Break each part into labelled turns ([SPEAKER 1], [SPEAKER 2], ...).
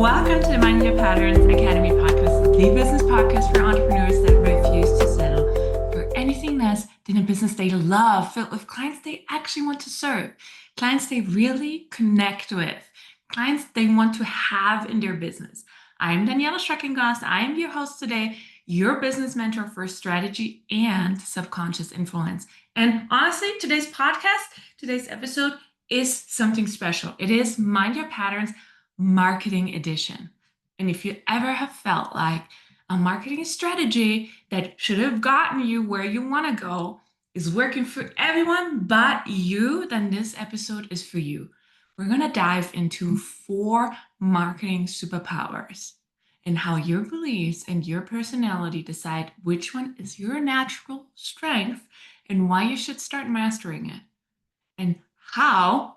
[SPEAKER 1] Welcome to the Mind Your Patterns Academy podcast, the business podcast for entrepreneurs that refuse to settle for anything less than a business they love, filled with clients they actually want to serve, clients they really connect with, clients they want to have in their business. I'm Daniela. I am your host today, your business mentor for strategy and subconscious influence. And honestly, today's episode is something special. It is Mind Your Patterns Marketing Edition. And if you ever have felt like a marketing strategy that should have gotten you where you want to go is working for everyone but you, then this episode is for you. We're going to dive into 4 marketing superpowers and how your beliefs and your personality decide which one is your natural strength and why you should start mastering it. And how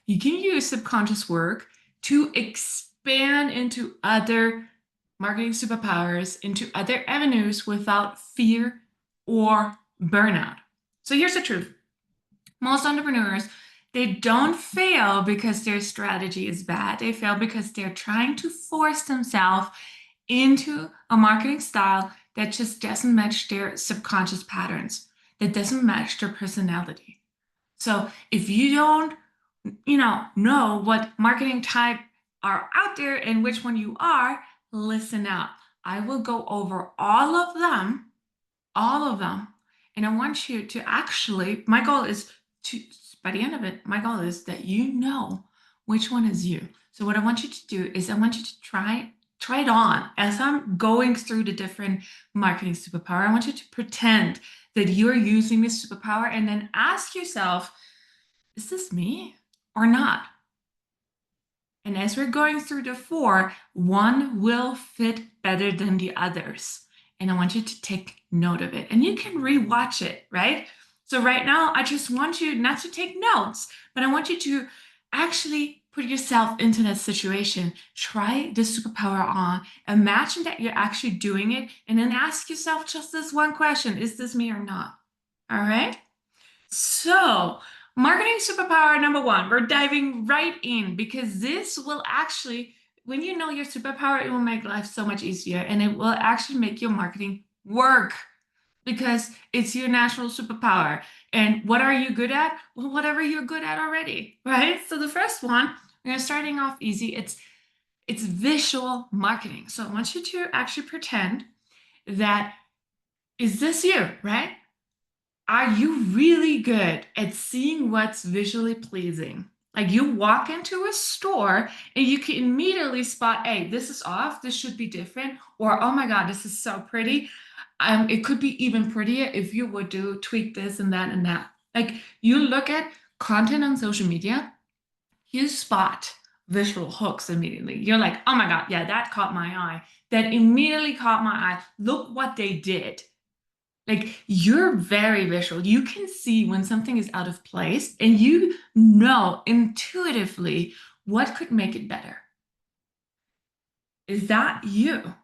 [SPEAKER 1] you can use subconscious work to expand into other marketing superpowers, into other avenues without fear or burnout. So here's the truth. Most entrepreneurs, they don't fail because their strategy is bad. They fail because they're trying to force themselves into a marketing style that just doesn't match their subconscious patterns, that doesn't match their personality. So if you don't, know what marketing type are out there and which one you are, listen up. I will go over all of them. And I want you to actually, my goal is by the end of it, my goal is that you know which one is you. So what I want you to do is I want you to try it on. As I'm going through the different marketing superpower, I want you to pretend that you're using this superpower and then ask yourself, is this me or not? And as we're going through the 4, one will fit better than the others. And I want you to take note of it. And you can rewatch it, right? So right now, I just want you not to take notes, but I want you to actually put yourself into that situation. Try the superpower on. Imagine that you're actually doing it, and then ask yourself just this one question: is this me or not? All right? So, marketing superpower number 1, we're diving right in because this will actually, when you know your superpower, it will make life so much easier and it will actually make your marketing work because it's your natural superpower. And what are you good at? Well, whatever you're good at already, right? So the first one, we're starting off easy. It's visual marketing. So I want you to actually pretend that, is this you, right? Are you really good at seeing what's visually pleasing? Like you walk into a store and you can immediately spot, hey, this is off, this should be different, or oh my God, this is so pretty. It could be even prettier if you would tweak this and that and that. Like you look at content on social media, you spot visual hooks immediately. You're like, oh my God, yeah, that caught my eye. That immediately caught my eye. Look what they did. Like you're very visual. You can see when something is out of place and you know intuitively what could make it better. Is that you?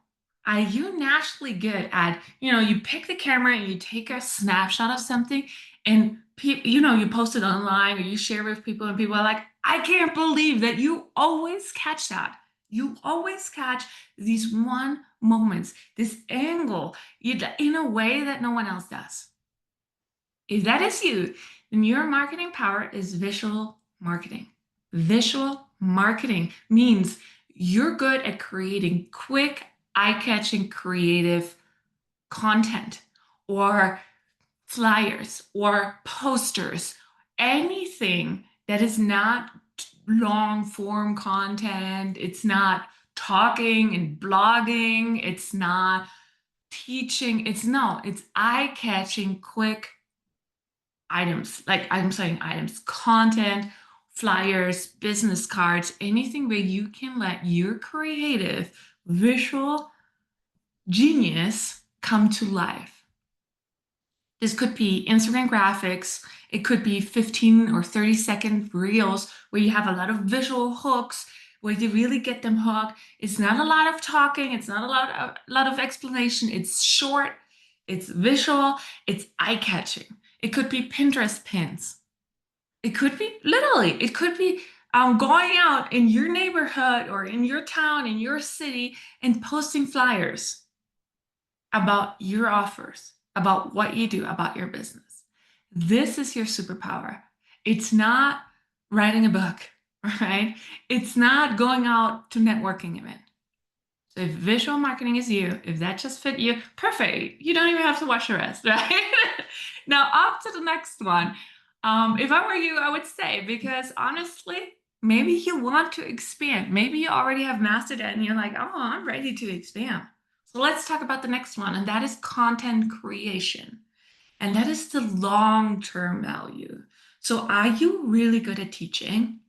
[SPEAKER 1] Are you naturally good at, you pick the camera and you take a snapshot of something and you post it online or you share with people and people are like, I can't believe that you always catch that. You always catch these one moments, this angle in a way that no one else does. If that is you, then your marketing power is visual marketing. Visual marketing means you're good at creating quick, eye-catching, creative content or flyers or posters, anything that is not long form content. It's not talking and blogging. It's not teaching. It's eye-catching, quick items. Like I'm saying items, content, flyers, business cards, anything where you can let your creative visual genius come to life. This could be Instagram graphics. It could be 15 or 30-second reels where you have a lot of visual hooks, where you really get them hooked. It's not a lot of talking. It's not a lot of explanation. It's short. It's visual. It's eye-catching. It could be Pinterest pins. It could be going out in your neighborhood or in your town, in your city, and posting flyers about your offers, about what you do, about your business. This is your superpower. It's not writing a book, right? It's not going out to networking event. So if visual marketing is you, if that just fit you, perfect. You don't even have to watch the rest, right? Now, up to the next one. If I were you, I would say, because honestly, maybe you want to expand. Maybe you already have mastered it and you're like, oh, I'm ready to expand. So let's talk about the next one, and that is content creation. And that is the long-term value. So are you really good at teaching?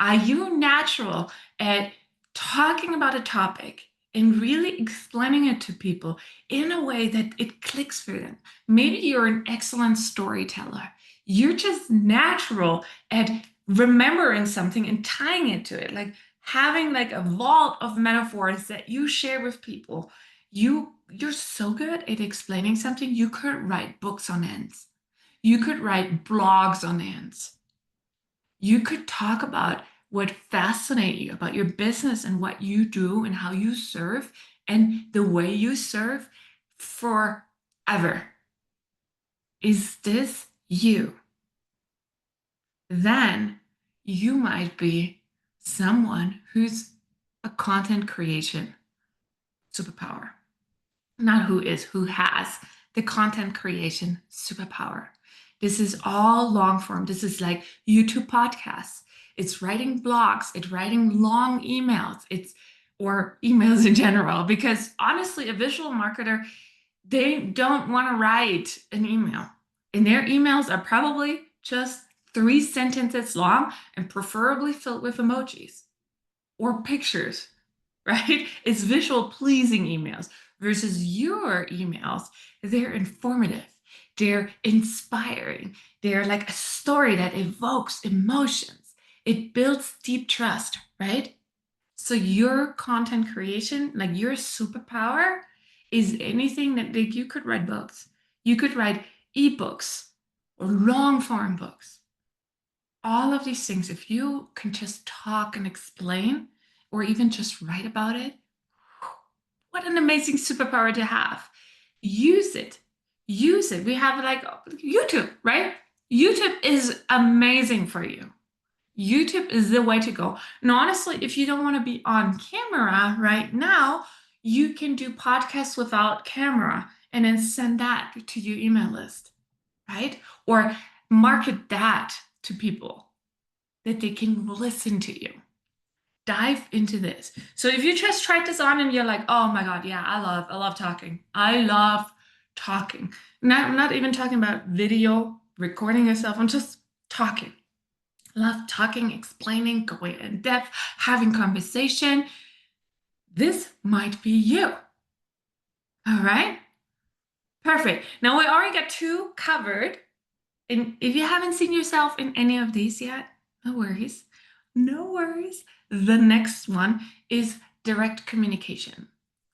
[SPEAKER 1] Are you natural at talking about a topic and really explaining it to people in a way that it clicks for them? Maybe you're an excellent storyteller. You're just natural at remembering something and tying it to it, like having like a vault of metaphors that you share with people. You're so good at explaining something, you could write books on ends. You could write blogs on ends. You could talk about what fascinates you about your business and what you do and how you serve and the way you serve forever. Is this you? Then you might be someone who's a content creation superpower. Not who is, who has the content creation superpower. This is all long form. This is like YouTube podcasts. It's writing blogs, it's writing long emails, or emails in general, because honestly, a visual marketer, they don't want to write an email. And their emails are probably just 3 sentences long and preferably filled with emojis or pictures, right? It's visual pleasing emails versus your emails. They're informative, they're inspiring, they're like a story that evokes emotions. It builds deep trust, right? So your content creation, like your superpower, is anything that like you could write books, you could write ebooks or long form books. All of these things, if you can just talk and explain, or even just write about it, what an amazing superpower to have. Use it. Use it. We have like YouTube, right? YouTube is amazing for you. YouTube is the way to go. And honestly, if you don't want to be on camera right now, you can do podcasts without camera and then send that to your email list, right? Or market that to people that they can listen to you. Dive into this. So if you just tried this on and you're like, oh my God, yeah, I love talking. I love talking. I'm not even talking about video, recording yourself. I'm just talking. I love talking, explaining, going in depth, having conversation. This might be you. All right. Perfect. Now we already got 2 covered. And if you haven't seen yourself in any of these yet, no worries. No worries. The next one is direct communication.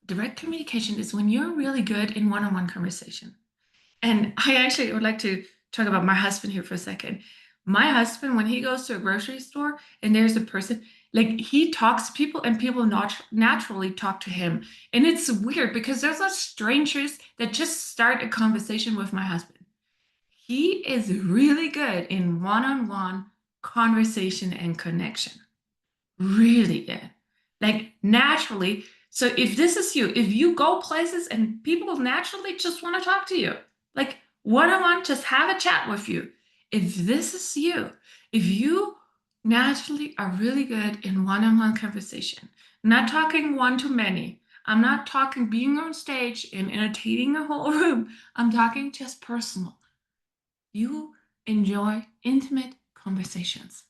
[SPEAKER 1] Direct communication is when you're really good in one-on-one conversation. And I actually would like to talk about my husband here for a second. My husband, when he goes to a grocery store and there's a person, like he talks to people and people not naturally talk to him. And it's weird because there's a strangers that just start a conversation with my husband. He is really good in one-on-one conversation and connection. Really good. Like naturally. So if this is you, if you go places and people naturally just want to talk to you, like one-on-one, just have a chat with you. If this is you, if you naturally are really good in one-on-one conversation, I'm not talking one-to-many. I'm not talking being on stage and entertaining a whole room. I'm talking just personal. You enjoy intimate conversations.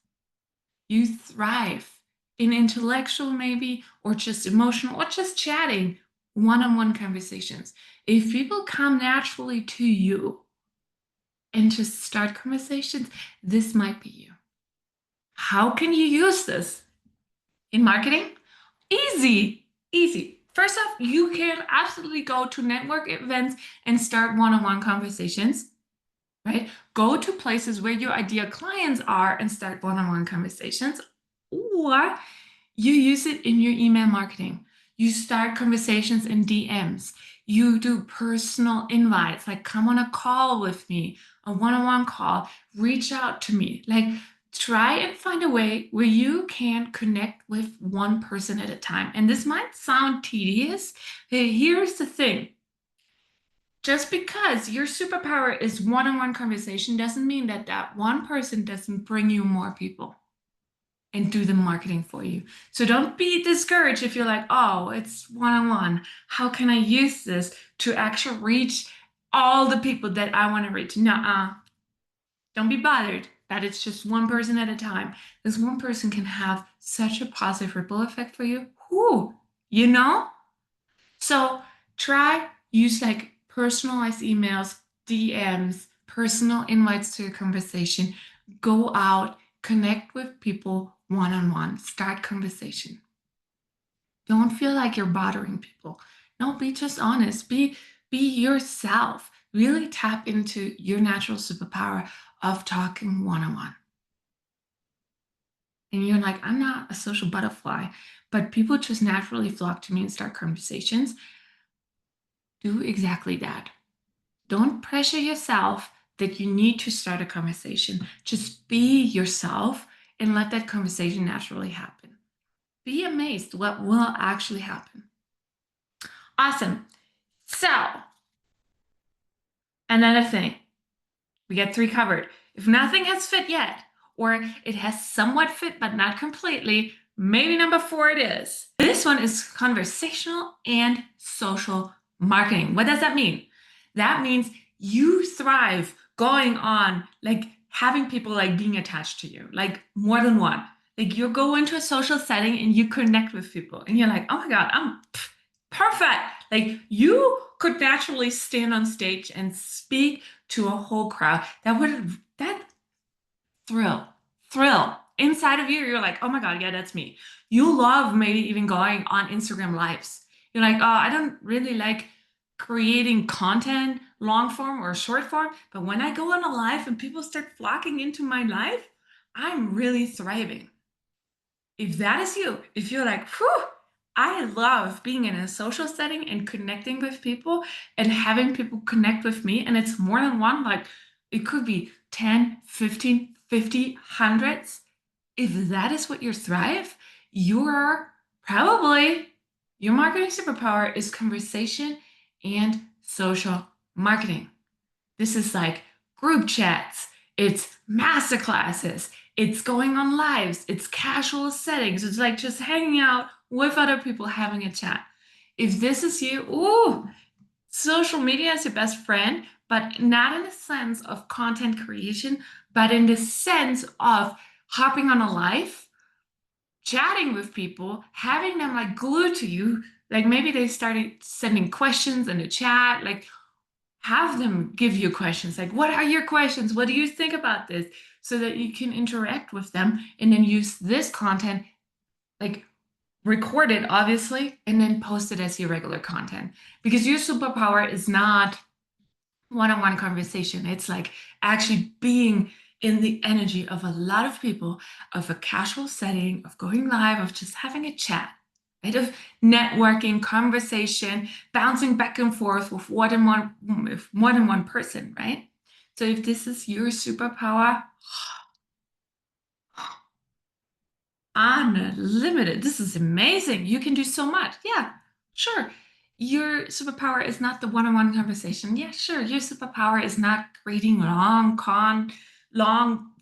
[SPEAKER 1] You thrive in intellectual, maybe, or just emotional, or just chatting, one-on-one conversations. If people come naturally to you and just start conversations, this might be you. How can you use this in marketing? Easy, easy. First off, you can absolutely go to network events and start one-on-one conversations. Right? Go to places where your ideal clients are and start one-on-one conversations. Or you use it in your email marketing. You start conversations in DMs. You do personal invites, like come on a call with me, a one-on-one call, reach out to me. Like try and find a way where you can connect with one person at a time. And this might sound tedious. But here's the thing. Just because your superpower is one-on-one conversation doesn't mean that that one person doesn't bring you more people and do the marketing for you. So don't be discouraged if you're like, oh, it's one-on-one. How can I use this to actually reach all the people that I want to reach? Nuh-uh. Don't be bothered that it's just one person at a time. This one person can have such a positive ripple effect for you. Whoo, you know? So try, use like personalized emails, DMs, personal invites to a conversation. Go out, connect with people one-on-one, start conversation. Don't feel like you're bothering people. No, be just honest. Be yourself. Really tap into your natural superpower of talking one-on-one. And you're like, I'm not a social butterfly, but people just naturally flock to me and start conversations. Do exactly that. Don't pressure yourself that you need to start a conversation. Just be yourself and let that conversation naturally happen. Be amazed what will actually happen. Awesome. So, another thing, we get 3 covered. If nothing has fit yet, or it has somewhat fit but not completely, maybe number 4 it is. This one is conversational and social marketing. What does that mean? That means you thrive going on, like having people like being attached to you, like more than one. Like you go into a social setting and you connect with people and you're like, oh my God, I'm perfect. Like you could naturally stand on stage and speak to a whole crowd. That thrill inside of you. You're like, oh my God, yeah, that's me. You love maybe even going on Instagram lives. You're like, oh, I don't really like creating content, long form or short form. But when I go on a live and people start flocking into my life, I'm really thriving. If that is you, if you're like, whew, I love being in a social setting and connecting with people and having people connect with me, and it's more than one, like it could be 10, 15, 50, hundreds. If that is what you thrive, you're probably, your marketing superpower is conversation and social marketing. This is like group chats, it's masterclasses, it's going on lives, it's casual settings, it's like just hanging out with other people having a chat. If this is you, ooh, social media is your best friend, but not in the sense of content creation, but in the sense of hopping on a live, chatting with people, having them like glued to you. Like maybe they started sending questions in the chat, like have them give you questions like, what are your questions? What do you think about this? So that you can interact with them and then use this content, like record it, obviously, and then post it as your regular content. Because your superpower is not one-on-one conversation. It's like actually being in the energy of a lot of people, of a casual setting, of going live, of just having a chat, right? Of networking, conversation, bouncing back and forth with more than one person, right? So if this is your superpower, unlimited. This is amazing. You can do so much. Yeah, sure. Your superpower is not the one-on-one conversation. Yeah, sure. Your superpower is not creating long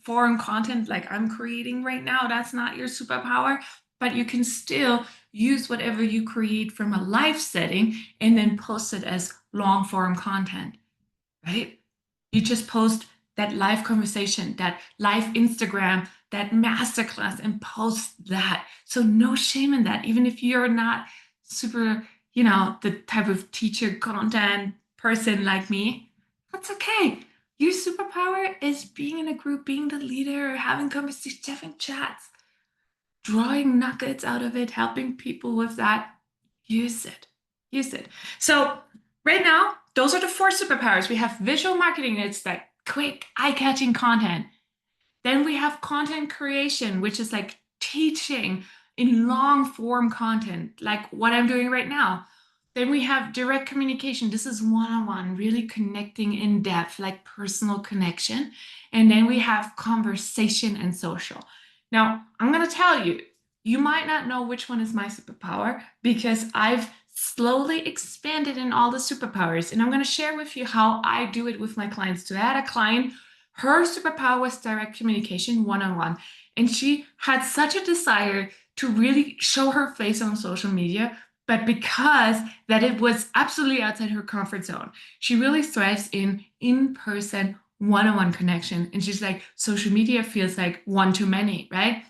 [SPEAKER 1] form content like I'm creating right now. That's not your superpower, but you can still use whatever you create from a live setting and then post it as long form content, right? You just post that live conversation, that live Instagram, that masterclass, and post that. So no shame in that, even if you're not super, the type of teacher content person like me, that's okay. Your superpower is being in a group, being the leader, having conversations, having chats, drawing nuggets out of it, helping people with that. Use it. Use it. So right now, those are the 4 superpowers. We have visual marketing, it's like quick, eye-catching content. Then we have content creation, which is like teaching in long form content, like what I'm doing right now. Then we have direct communication. This is one-on-one, really connecting in depth, like personal connection. And then we have conversation and social. Now, I'm going to tell you, you might not know which one is my superpower because I've slowly expanded in all the superpowers. And I'm going to share with you how I do it with my clients. So I had a client, her superpower was direct communication one-on-one. And she had such a desire to really show her face on social media, but because that it was absolutely outside her comfort zone. She really thrives in-person one-on-one connection. And she's like, social media feels like one too many, right?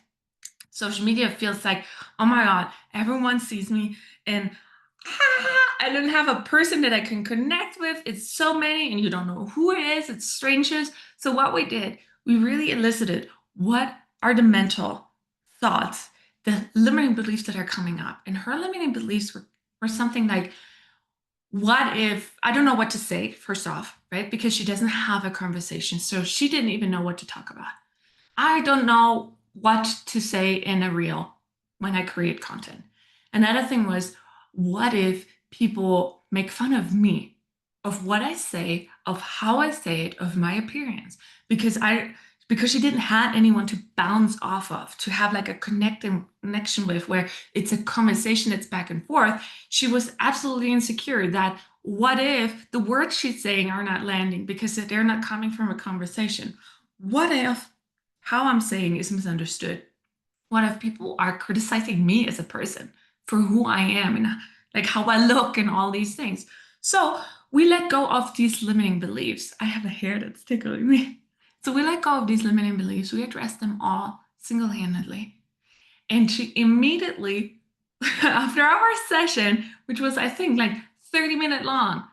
[SPEAKER 1] Social media feels like, oh my God, everyone sees me and I don't have a person that I can connect with. It's so many and you don't know who it is. It's strangers. So what we did, we really elicited what are the mental thoughts, the limiting beliefs that are coming up. And her limiting beliefs were something like, what if, I don't know what to say, first off, right? Because she doesn't have a conversation. So she didn't even know what to talk about. I don't know what to say in a reel when I create content. Another thing was, what if people make fun of me, of what I say, of how I say it, of my appearance? Because she didn't have anyone to bounce off of, to have like a connection with, where it's a conversation that's back and forth. She was absolutely insecure that what if the words she's saying are not landing because they're not coming from a conversation? What if how I'm saying is misunderstood? What if people are criticizing me as a person for who I am and like how I look and all these things? So we let go of these limiting beliefs. I have a hair that's tickling me. So we let go of these limiting beliefs. We address them all single-handedly. And she immediately, after our session, which was, I think, like 30-minute long,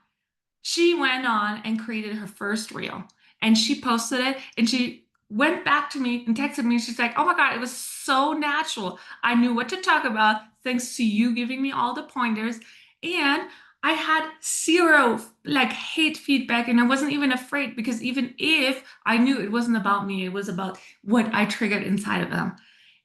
[SPEAKER 1] she went on and created her first reel. And she posted it and she went back to me and texted me. She's like, oh my God, it was so natural. I knew what to talk about thanks to you giving me all the pointers. And I had zero like hate feedback and I wasn't even afraid because even if I knew it wasn't about me, it was about what I triggered inside of them.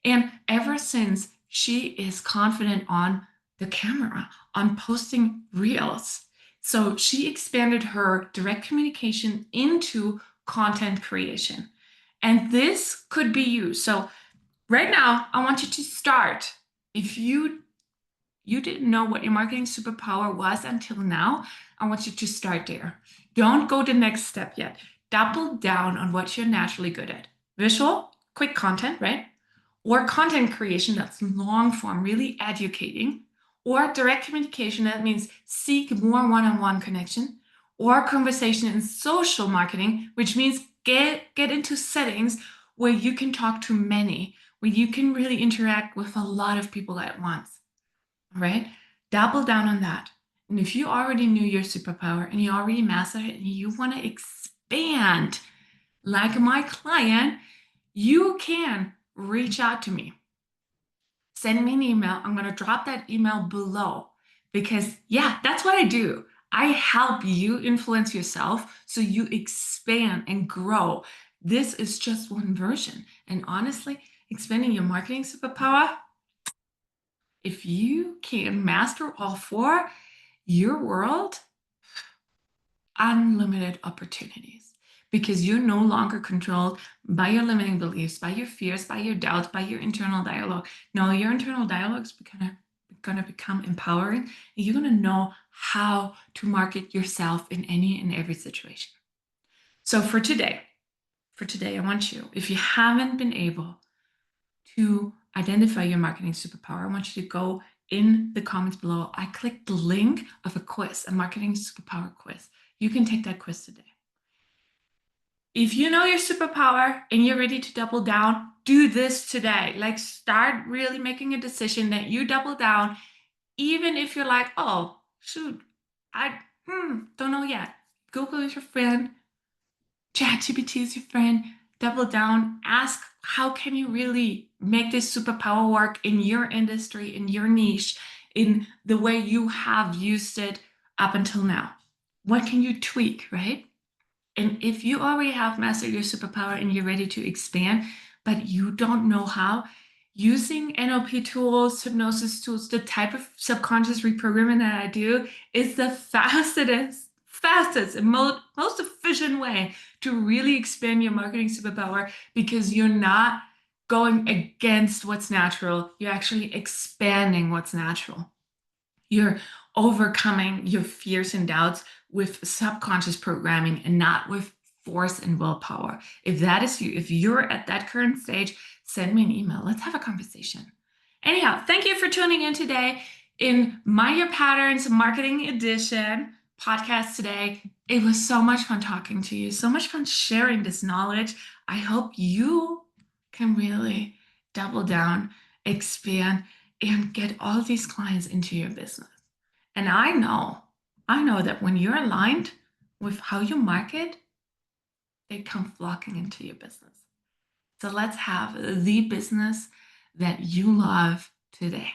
[SPEAKER 1] And ever since, she is confident on the camera, on posting reels. So she expanded her direct communication into content creation. And this could be you. So right now, I want you to start. If you didn't know what your marketing superpower was until now, I want you to start there. Don't go the next step yet. Double down on what you're naturally good at. Visual, quick content, right? Or content creation that's long form, really educating. Or direct communication, that means seek more one-on-one connection. Or conversation and social marketing, which means get into settings where you can talk to many, where you can really interact with a lot of people at once. All right, double down on that. And if you already knew your superpower and you already mastered it and you want to expand, like my client, you can reach out to me. Send me an email. I'm going to drop that email below because, yeah, that's what I do. I help you influence yourself so you expand and grow. This is just one version. And honestly, expanding your marketing superpower, if you can master all four, your world, unlimited opportunities because you're no longer controlled by your limiting beliefs, by your fears, by your doubts, by your internal dialogue. No, your internal dialogue is going to become empowering and you're going to know how to market yourself in any and every situation. So for today, I want you, if you haven't been able to identify your marketing superpower, I want you to go in the comments below. I clicked the link of a quiz, a marketing superpower quiz. You can take that quiz today. If you know your superpower and you're ready to double down, do this today. Like start really making a decision that you double down, even if you're like, oh, shoot, I don't know yet. Google is your friend. ChatGPT is your friend. Double down. Ask, how can you really make this superpower work in your industry, in your niche, in the way you have used it up until now? What can you tweak, right? And if you already have mastered your superpower and you're ready to expand, but you don't know how, using NLP tools, hypnosis tools, the type of subconscious reprogramming that I do is the fastest and most efficient way to really expand your marketing superpower, because you're not going against what's natural. You're actually expanding what's natural. You're overcoming your fears and doubts with subconscious programming and not with force and willpower. If that is you, if you're at that current stage, send me an email. Let's have a conversation. Anyhow, thank you for tuning in today in Mind Your Patterns Marketing Edition podcast today. It was so much fun talking to you, so much fun sharing this knowledge. I hope you can really double down, expand, and get all of these clients into your business. And I know that when you're aligned with how you market, they come flocking into your business. So let's have the business that you love today.